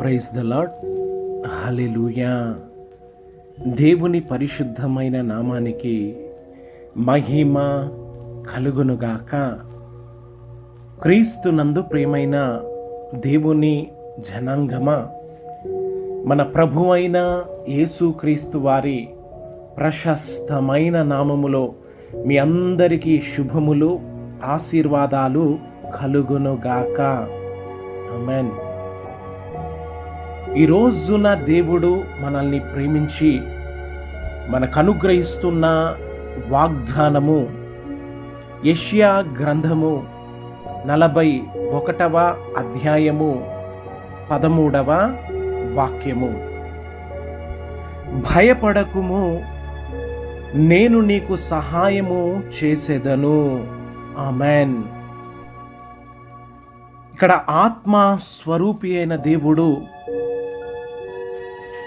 Praise the Lord. హల్లెలూయా. దేవుని పరిశుద్ధమైన నామానికి మహిమ కలుగునుగాక. క్రీస్తునందు ప్రియమైన దేవుని జనాంగమా, మన ప్రభువైన యేసుక్రీస్తు వారి ప్రశస్తమైన నామములో మీ అందరికీ శుభములు, ఆశీర్వాదాలు కలుగునుగాక. ఆమేన్. ఈ రోజున దేవుడు మనల్ని ప్రేమించి మనకు అనుగ్రహిస్తున్న వాగ్దానము యెషయా గ్రంథము 41వ అధ్యాయము 13వ వాక్యము. భయపడకుము, నేను నీకు సహాయము చేసేదను. ఆమేన్. ఇక్కడ ఆత్మ స్వరూపి అయిన దేవుడు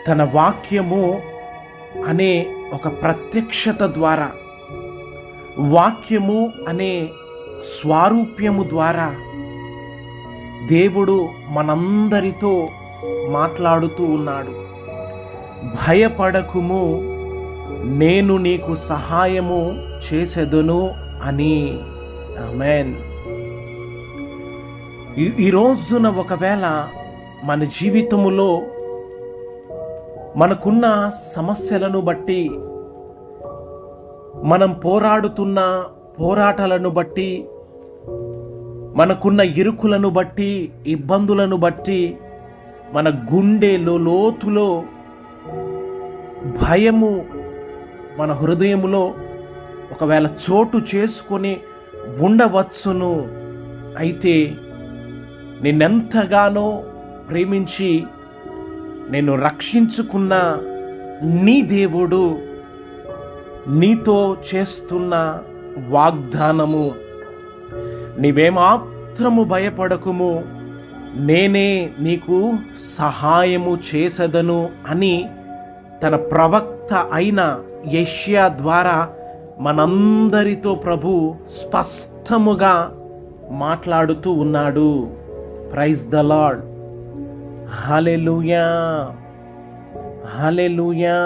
తన వాక్యము అనే ఒక ప్రత్యక్షత ద్వారా, వాక్యము అనే స్వారూప్యము ద్వారా దేవుడు మనందరితో మాట్లాడుతూ ఉన్నాడు. భయపడకుము, నేను నీకు సహాయము చేసేదను అని. ఆమేన్. ఈ రోజున ఒకవేళ మన జీవితములో మనకున్న సమస్యలను బట్టి, మనం పోరాడుతున్న పోరాటాలను బట్టి, మనకున్న ఇరుకులను బట్టి, ఇబ్బందులను బట్టి మన గుండెలో లోతులో భయము మన హృదయములో ఒకవేళ చోటు చేసుకొని ఉండవచ్చును. అయితే నిన్నెంతగానో ప్రేమించి నేను రక్షించుకున్న నీ దేవుడు నీతో చేస్తున్న వాగ్దానము, నీవేమాత్రము భయపడకుము, నేనే నీకు సహాయము చేసేదను అని తన ప్రవక్త అయిన యెషయా ద్వారా మనందరితో ప్రభు స్పష్టముగా మాట్లాడుతూ ఉన్నాడు. Praise the Lord. హల్లెలూయా, హల్లెలూయా.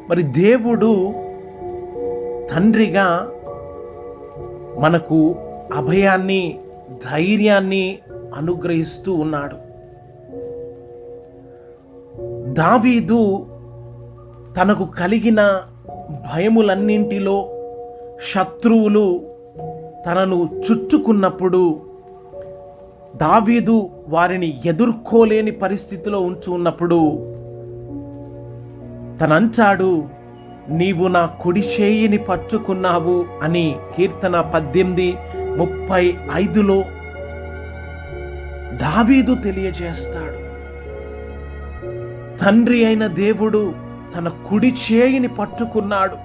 మరి దేవుడు తండ్రిగా మనకు అభయాన్ని, ధైర్యాన్ని అనుగ్రహిస్తూ ఉన్నాడు. దావీదు తనకు కలిగిన భయములన్నింటిలో శత్రువులు తనను చుట్టుకున్నప్పుడు దావీదు వారిని ఎదుర్కోలేని పరిస్థితిలో ఉన్నప్పుడు తనంటాడు, నీవు నా కుడి చేయిని పట్టుకున్నావు అని కీర్తన 18:35లో దావీదు తెలియజేస్తాడు. తండ్రి అయిన దేవుడు తన కుడి చేయిని పట్టుకున్నాడు,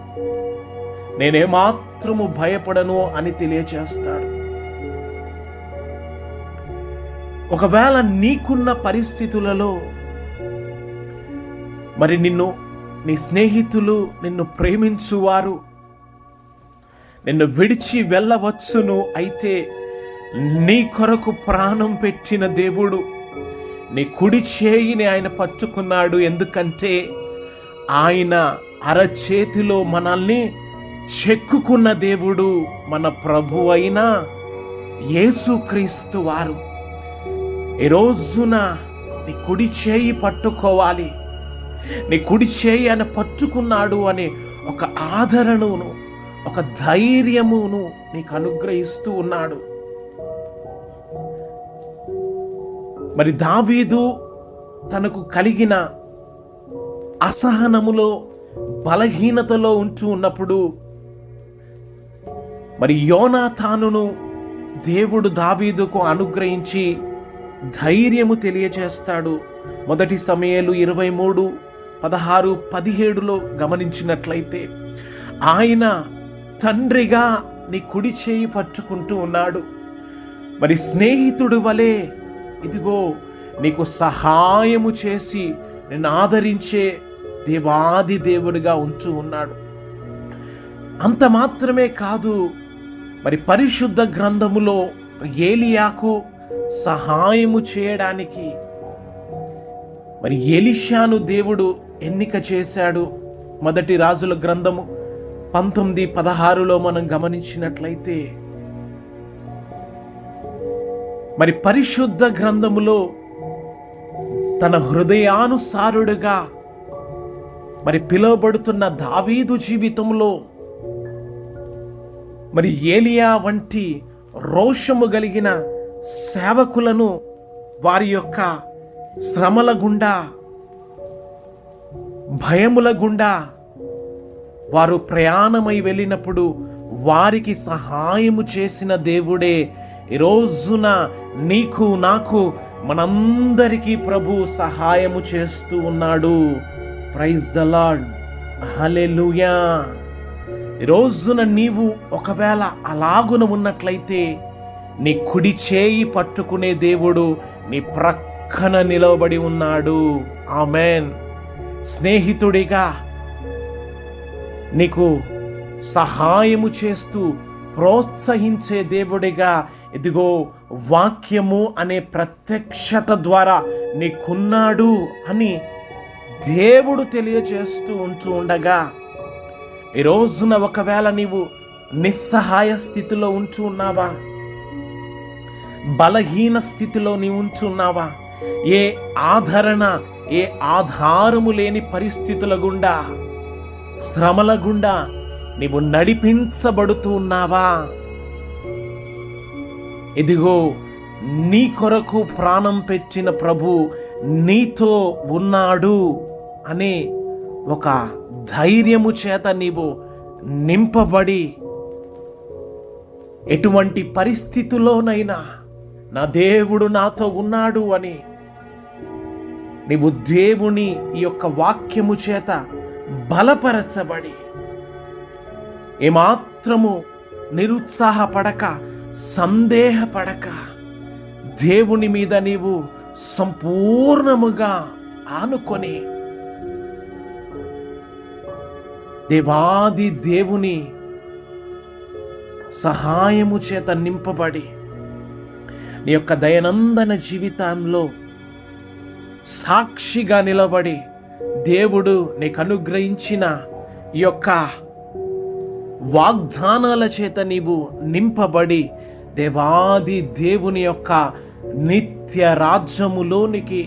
నేనేమాత్రము భయపడను అని తెలియజేస్తాడు. ఒకవేళ నీకున్న పరిస్థితులలో మరి నీ స్నేహితులు, నిన్ను ప్రేమించువారు నిన్ను విడిచి వెళ్ళవచ్చును. అయితే నీ కొరకు ప్రాణం పెట్టిన దేవుడు నీ కుడి చేయిని ఆయన పట్టుకున్నాడు. ఎందుకంటే ఆయన అరచేతిలో మనల్ని చెక్కుకున్న దేవుడు మన ప్రభు అయిన యేసుక్రీస్తు వారు. ఈ రోజున నీ కుడి చేయి పట్టుకోవాలి, నీ కుడి చేయి ఆయన పట్టుకున్నాడు అనే ఒక ఆదరణను, ఒక ధైర్యమును నీకు అనుగ్రహిస్తూ ఉన్నాడు. మరి దావీదు తనకు కలిగిన అసహనములో, బలహీనతలో ఉన్నప్పుడు మరి యోనాతానును దేవుడు దావీదుకు అనుగ్రహించి ధైర్యము తెలియజేస్తాడు. 1 సమూయేలు 23:16-17లో గమనించినట్లయితే ఆయన తండ్రిగా నీ కుడి చేయి పట్టుకుంటూ ఉన్నాడు. మరి స్నేహితుడు వలె ఇదిగో నీకు సహాయము చేసి నిన్ను ఆదరించే దేవాది దేవుడిగా ఉంటూ ఉన్నాడు. అంత మాత్రమే కాదు, మరి పరిశుద్ధ గ్రంథములో ఏలియాకు సహాయము చేయడానికి మరి ఎలీషాను దేవుడు ఎన్నిక చేశాడు. మొదటి రాజుల గ్రంథము 19:16 మనం గమనించినట్లయితే, మరి పరిశుద్ధ గ్రంథములో తన హృదయానుసారుడుగా మరి పిలువబడుతున్న దావీదు జీవితంలో మరి ఏలియా వంటి రోషము కలిగిన సేవకులను వారి యొక్క శ్రమల గుండా, భయముల గుండా వారు ప్రయాణమై వెళ్ళినప్పుడు వారికి సహాయము చేసిన దేవుడే ఈ రోజున నీకు నాకు మనందరికీ ప్రభు సహాయము చేస్తూ ఉన్నాడు. ప్రైజ్ ద లార్డ్, హల్లెలూయా. ఈ రోజున నీవు ఒకవేళ అలాగున ఉన్నట్లయితే నీ కుడి చేయి పట్టుకునే దేవుడు నీ ప్రక్కన నిలవబడి ఉన్నాడు. ఆమేన్. స్నేహితుడిగా నీకు సహాయము చేస్తూ ప్రోత్సహించే దేవుడిగా ఇదిగో వాక్యము అనే ప్రత్యక్షత ద్వారా నీకున్నాడు అని దేవుడు తెలియజేస్తూ ఉంటూ ఉండగా, ఈ రోజున ఒకవేళ నీవు నిస్సహాయ స్థితిలో ఉంటూ ఉన్నావా, బలహీన స్థితిలో నీవు ఉంటున్నావా, ఏ ఆదరణ ఏ ఆధారము లేని పరిస్థితుల గుండా, శ్రమల గుండా నీవు నడిపించబడుతూ ఉన్నావా, ఇదిగో నీ కొరకు ప్రాణం పెట్టిన ప్రభు నీతో ఉన్నాడు అనే ఒక ధైర్యము చేత నీవు నింపబడి, ఎటువంటి పరిస్థితుల్లోనైనా నా దేవుడు నాతో ఉన్నాడు అని నీవు దేవుని ఈ యొక్క వాక్యము చేత బలపరచబడి ఏమాత్రము నిరుత్సాహపడక, సందేహపడక దేవుని మీద నీవు సంపూర్ణముగా ఆనుకొని దేవాది దేవుని సహాయము చేత నింపబడి నీ యొక్క దైనందిన జీవితంలో సాక్షిగా నిలబడి దేవుడు నీకు అనుగ్రహించిన ఈ యొక్క వాగ్దానాల చేత నీవు నింపబడి దేవాది దేవుని యొక్క నిత్య రాజ్యములోనికి